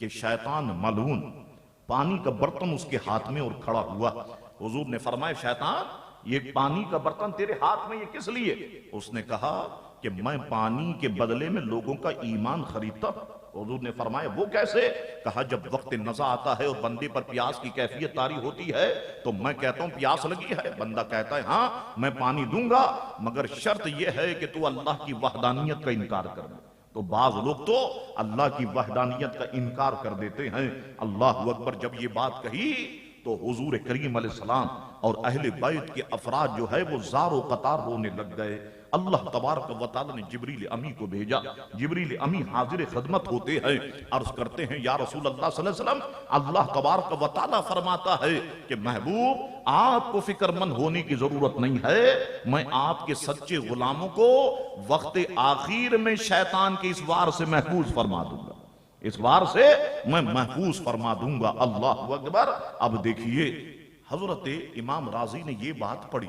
کہ شیطان ملعون، پانی کا برتن اس کے ہاتھ میں اور کھڑا ہوا۔ حضور نے فرمایا شیطان یہ پانی کا برتن تیرے ہاتھ میں یہ کس لیے؟ اس نے کہا کہ میں پانی کے بدلے میں لوگوں کا ایمان خریدتا۔ حضور نے فرمایا وہ کیسے؟ کہا جب وقت نزع آتا ہے اور بندے پر پیاس کی کیفیت طاری ہوتی ہے تو میں کہتا ہوں پیاس لگی ہے، بندہ کہتا ہے ہاں میں پانی دوں گا مگر شرط یہ ہے کہ تو اللہ کی وحدانیت کا انکار کر دے۔ تو بعض لوگ تو اللہ کی وحدانیت کا انکار کر دیتے ہیں۔ اللہ اکبر، جب یہ بات کہی تو حضور کریم علیہ السلام اور اہل بیت کے افراد جو ہے وہ زار و قطار رونے لگ گئے۔ اللہ تبارک و تعالی نے جبریل امی کو بھیجا۔ جبریل امی حاضر خدمت ہوتے ہیں، عرض کرتے ہیں یا رسول اللہ صلی اللہ علیہ وسلم اللہ تبارک و تعالی فرماتا ہے کہ محبوب آپ کو فکر مند ہونے کی ضرورت نہیں ہے، میں آپ کے سچے غلاموں کو وقت آخر میں شیطان کے اس وار سے محفوظ فرما دوں گا، اس وار سے میں محفوظ فرما دوں گا۔ اللہ اکبر۔ اب دیکھیے حضرت امام راضی نے یہ بات پڑھی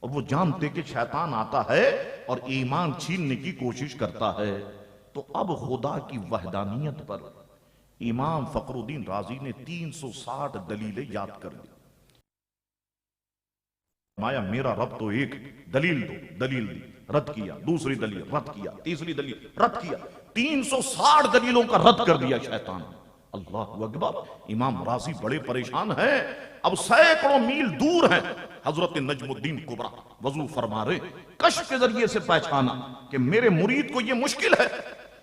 اور وہ جانتے کہ شیطان آتا ہے اور ایمان چھیننے کی کوشش کرتا ہے، تو اب خدا کی وحدانیت پر امام فخر الدین رازی نے 360 دلیلیں یاد کر دی۔ مایا میرا رب تو ایک، دلیل دو، دلیل دی، رد کیا، دوسری دلیل رد کیا، تیسری دلیل رد کیا، 360 دلیلوں کا رد کر دیا شیطان۔ اللہ اکبر۔ امام راضی بڑے پریشان ہیں، اب سینکڑوں میل دور ہیں، حضرت نجم الدین کبرا وضو فرما رہے، کشف کے ذریعے سے پہچانا کہ میرے مرید کو یہ مشکل ہے،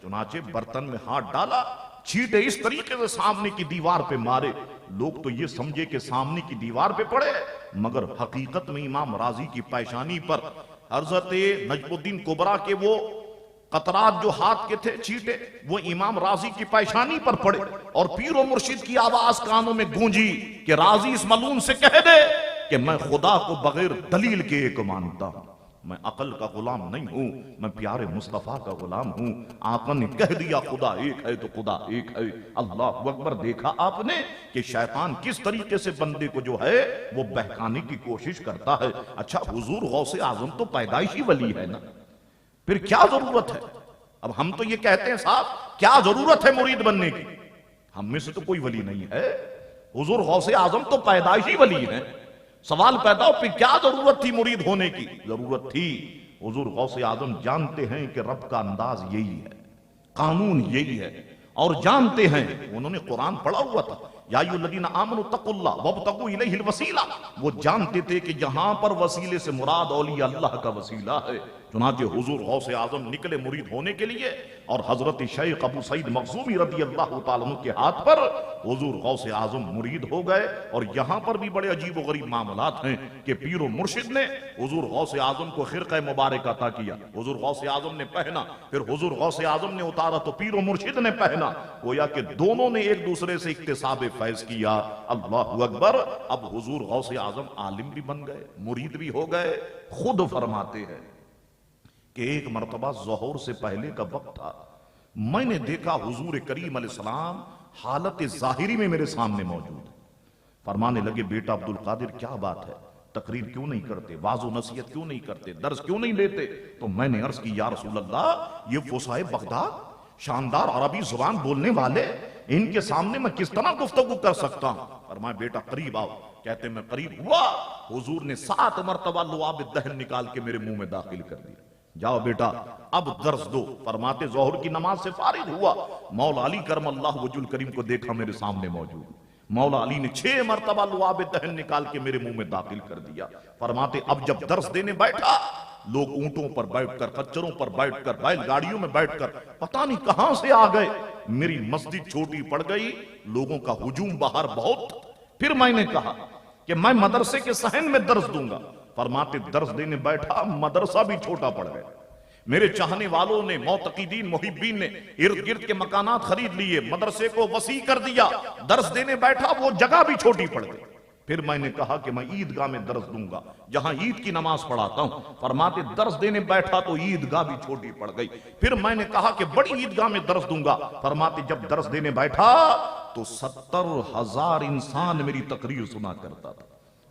چنانچہ برتن میں ہاتھ ڈالا، چھینٹے اس طریقے سے سامنے کی دیوار پہ مارے، لوگ تو یہ سمجھے کہ سامنے کی دیوار پہ پڑے، مگر حقیقت میں امام راضی کی پیشانی پر حضرت نجم الدین کبرا کے وہ قطرات جو ہاتھ کے تھے چھینٹے وہ امام راضی کی پیشانی پر پڑے، اور پیر و مرشد کی آواز کانوں میں گونجی کہ راضی اس ملعون سے کہہ دے کہ میں خدا کو بغیر دلیل کے ایک مانتا ہوں، میں عقل کا غلام نہیں ہوں، میں پیارے مصطفیٰ کا غلام ہوں۔ آقا نے کہہ دیا خدا ایک ہے تو خدا ایک ہے۔ اللہ اکبر۔ دیکھا آپ نے کہ شیطان کس طریقے سے بندے کو جو ہے وہ بہکانے کی کوشش کرتا ہے۔ اچھا حضور غوث اعظم تو پیدائشی ولی ہے نا، پھر کیا ضرورت ہے؟ اب ہم تو یہ کہتے ہیں صاحب کیا ضرورت ہے مرید بننے کی؟ ہم میں سے تو کوئی ولی نہیں ہے، حضور غوث اعظم تو پیدائشی ولی ہیں۔ سوال پیدا ہو پھر کیا ضرورت تھی مرید ہونے کی؟ ضرورت تھی، حضور غوث اعظم جانتے ہیں کہ رب کا انداز یہی ہے، قانون یہی ہے، اور جانتے ہیں، انہوں نے قرآن پڑھا ہوا تھا یا ایھا الذین آمنوا اتقوا اللہ وابتغوا الیہ الوسیلہ، وہ جانتے تھے کہ جہاں پر وسیلے سے مراد اولیاء اللہ کا وسیلہ ہے۔ چنانچہ حضور غوث اعظم نکلے مرید ہونے کے لیے، اور حضرت شیخ ابو سعید مخزومی رضی اللہ تعالیٰ عنہ کے ہاتھ پر حضور غوث اعظم مرید ہو گئے۔ اور یہاں پر بھی بڑے عجیب و غریب معاملات ہیں کہ پیر و مرشد نے حضور غوث اعظم کو خرقہ مبارکہ عطا کیا، حضور غوث اعظم نے پہنا، پھر حضور غوث اعظم نے اتارا تو پیر و مرشد نے پہنا، گویا کہ دونوں نے ایک دوسرے سے اکتساب فیض کیا۔ اللہ اکبر۔ اب حضور غوث اعظم عالم بھی بن گئے، مرید بھی ہو گئے۔ خود فرماتے ہیں کہ ایک مرتبہ ظہور سے پہلے کا وقت تھا، میں نے دیکھا حضور کریم علیہ السلام حالت ظاہری میں میرے سامنے موجود۔ فرمانے لگے بیٹا عبد القادر کیا بات ہے، تقریر کیوں نہیں کرتے، واعظ و نصیحت کیوں نہیں کرتے، درس کیوں نہیں لیتے؟ تو میں نے عرض کی یا رسول اللہ یہ فصحائے بغداد شاندار عربی زبان بولنے والے، ان کے سامنے میں کس طرح گفتگو کر سکتا ہوں؟ فرمایا بیٹا قریب آؤ۔ کہتے میں قریب ہوا، حضور نے 7 مرتبہ لعاب الدہن نکال کے میرے منہ میں داخل کر دیا، جاؤ بیٹا اب درس دو۔ فرماتے ظہر کی نماز سے فارغ ہوا، مولا علی کرم اللہ وجہ الکریم کو دیکھا میرے سامنے موجود، مولا علی نے 6 مرتبہ لعاب الدہن نکال کے میرے منہ میں داخل کر دیا۔ فرماتے اب جب درس دینے بیٹھا، لوگ اونٹوں پر بیٹھ کر، خچروں پر بیٹھ کر، بیل گاڑیوں میں بیٹھ کر پتہ نہیں کہاں سے آ گئے، میری مسجد چھوٹی پڑ گئی، لوگوں کا ہجوم باہر بہت۔ پھر میں نے کہا کہ میں مدرسے کے صحن میں درس دوں گا۔ فرماتے درس دینے بیٹھا، مدرسہ بھی چھوٹا پڑ گیا، میرے چاہنے والوں نے، معتقدین محبین نے ارد گرد کے مکانات خرید لیے، مدرسے کو وسیع کر دیا، درس دینے بیٹھا وہ جگہ بھی چھوٹی پڑ گئی۔ پھر میں نے کہا کہ میں عیدگاہ میں درس دوں گا، جہاں عید کی نماز پڑھاتا ہوں۔ فرماتے درس دینے بیٹھا تو عیدگاہ بھی چھوٹی پڑ گئی۔ پھر میں نے کہا کہ بڑی عیدگاہ میں درس دوں گا۔ فرماتے جب درس دینے بیٹھا تو 70,000 انسان میری تقریر سنا کرتا تھا،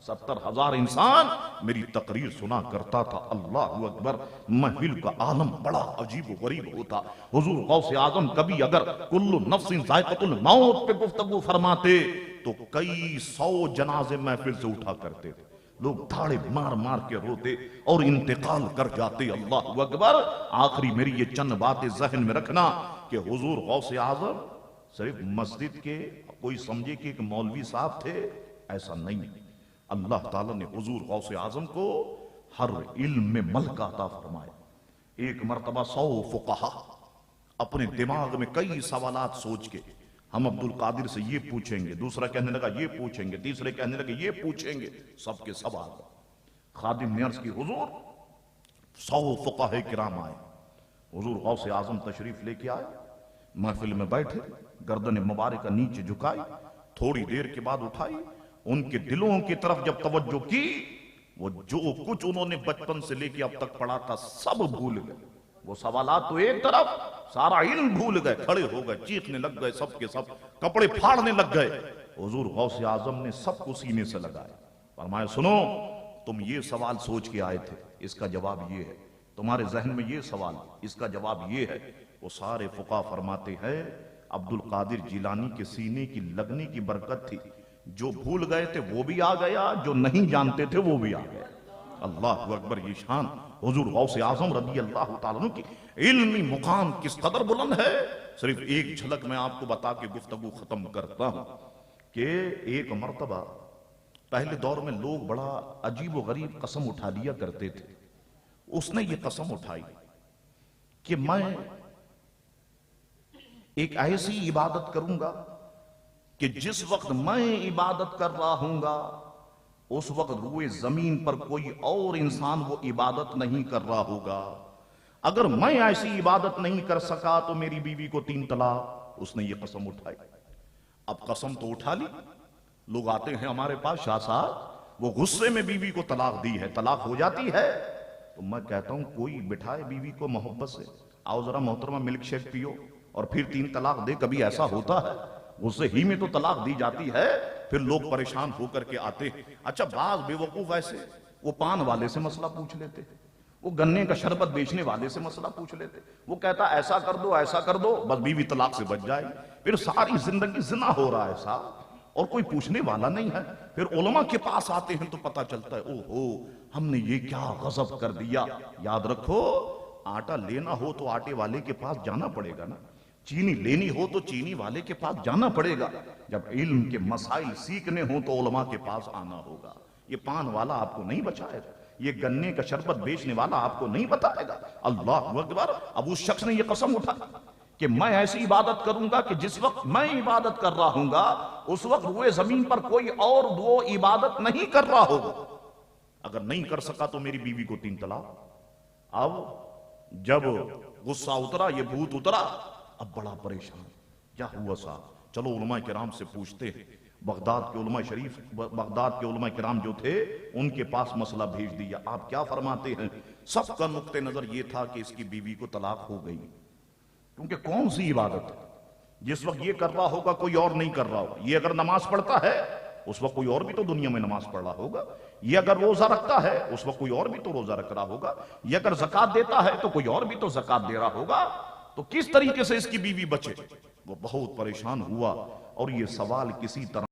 70,000 انسان میری تقریر سنا کرتا تھا. اللہ اکبر. محفل کا عالم بڑا عجیب و غریب ہوتا. حضور غوث اعظم کبھی اگر کل نفس ذائقۃ الموت پہ گفتگو فرماتے تو کئی 100 جنازے محفل سے اٹھا کرتے تھے. لوگ دھاڑے مار مار کے روتے اور انتقال کر جاتے. اللہ اکبر. آخری میری یہ چند باتیں ذہن میں رکھنا کہ حضور غوث اعظم صرف مسجد کے کوئی سمجھے کہ ایک مولوی صاحب تھے، ایسا نہیں. اللہ تعالیٰ نے حضور غوث اعظم کو ہر علم میں ملکہ عطا فرمایا. ایک مرتبہ 100 فقہا اپنے دماغ میں کئی سوالات سوچ کے ہم عبد القادر سے یہ پوچھیں گے، دوسرا کہنے لگا یہ پوچھیں گے، تیسرے کہنے لگے یہ پوچھیں گے، سب کے سب آ گئے. خادم نے عرض کی حضور 100 فقہاء کرام آئے. حضور غوث اعظم تشریف لے کے آئے، محفل میں بیٹھے، گردن مبارکہ نیچے جھکائی، تھوڑی دیر کے بعد اٹھائی. ان کے دلوں کی طرف جب توجہ کی، وہ جو کچھ انہوں نے بچپن سے لے کے اب تک پڑھا تھا سب بھول گئے. وہ سوالات تو ایک طرف، سارا علم بھول گئے، کھڑے ہو گئے، چیخنے لگ گئے، سب کے سب کپڑے پھاڑنے لگ گئے. حضور غوث اعظم نے سب کو سینے سے لگائے، فرمایا سنو، تم یہ سوال سوچ کے آئے تھے، اس کا جواب یہ ہے. تمہارے ذہن میں یہ سوال، اس کا جواب یہ ہے. وہ سارے فقہا فرماتے ہیں عبد القادر جیلانی کے سینے کی لگنے کی برکت تھی. جو بھول گئے تھے وہ بھی آ گیا، جو نہیں جانتے تھے وہ بھی آ گیا. اللہ اکبر. یہ شان حضور غوث اعظم رضی اللہ تعالیٰ عنہ کی علمی مقام کس قدر بلند ہے. صرف ایک جھلک میں آپ کو بتا کے گفتگو ختم کرتا ہوں کہ ایک مرتبہ پہلے دور میں لوگ بڑا عجیب و غریب قسم اٹھا لیا کرتے تھے. اس نے یہ قسم اٹھائی کہ میں ایک ایسی عبادت کروں گا کہ جس وقت میں عبادت کر رہا ہوں گا اس وقت روئے زمین پر کوئی اور انسان وہ عبادت نہیں کر رہا ہوگا. اگر میں ایسی عبادت نہیں کر سکا تو میری بیوی کو 3 طلاق. اس نے یہ قسم اٹھائی. اب قسم تو اٹھا لی. لوگ آتے ہیں ہمارے پاس، شاہ صاحب وہ غصے میں بیوی کو طلاق دی ہے، طلاق ہو جاتی ہے. تو میں کہتا ہوں کوئی بٹھائے بیوی کو محبت سے، آؤ ذرا محترمہ ملک شیک پیو، اور پھر 3 طلاق دے. کبھی ایسا ہوتا ہے؟ غصے ہی میں تو طلاق دی جاتی ہے. پھر لوگ پریشان ہو کر کے آتے ہیں. اچھا بعض بے وقوف ایسے وہ پان والے سے مسئلہ پوچھ لیتے، وہ گنے کا شربت بیچنے والے سے مسئلہ پوچھ لیتے. وہ کہتا ایسا کر دو ایسا کر دو، بس بیوی طلاق سے بچ جائے. پھر ساری زندگی زنا ہو رہا ہے صاحب اور کوئی پوچھنے والا نہیں ہے. پھر علماء کے پاس آتے ہیں تو پتہ چلتا ہے او ہو ہم نے یہ کیا غضب کر دیا. یاد رکھو آٹا لینا ہو تو آٹے والے کے پاس جانا پڑے گا نا، چینی لینی ہو تو چینی والے کے پاس جانا پڑے گا. جب علم کے مسائل سیکھنے ہوں تو علماء کے پاس آنا ہوگا. یہ پان والا آپ کو نہیں بچائے گا، یہ گنے کا شربت بیچنے والا آپ کو نہیں بتائے گا. اللہ اکبر. اب اس شخص نے یہ قسم اٹھائی کہ میں ایسی عبادت کروں گا کہ جس وقت میں عبادت کر رہا ہوں گا اس وقت روئے زمین پر کوئی اور وہ عبادت نہیں کر رہا ہوگا. اگر نہیں کر سکا تو میری بیوی کو 3 طلاق. اب جب غصہ اترا، یہ بھوت اترا، اب بڑا پریشان. کیا ہوا صاحب؟ چلو علماء کرام سے پوچھتے ہیں. بغداد کے علماء کرام جو تھے ان کے پاس مسئلہ بھیج دیا. آپ کیا فرماتے ہیں؟ سب کا نقطہ نظر یہ تھا کہ اس کی بیوی کو طلاق ہو گئی. کیونکہ کون سی عبادت ہے جس وقت یہ کر رہا ہوگا کوئی اور نہیں کر رہا ہوگا. یہ اگر نماز پڑھتا ہے اس وقت کوئی اور بھی تو دنیا میں نماز پڑھ رہا ہوگا. یہ اگر روزہ رکھتا ہے اس وقت کوئی اور بھی تو روزہ رکھ رہا ہوگا. یہ اگر زکوٰۃ دیتا ہے تو کوئی اور بھی تو زکوٰۃ دے رہا ہوگا. تو کس طریقے سے اس کی بیوی بچے؟ وہ بہت پریشان ہوا اور یہ سوال کسی طرح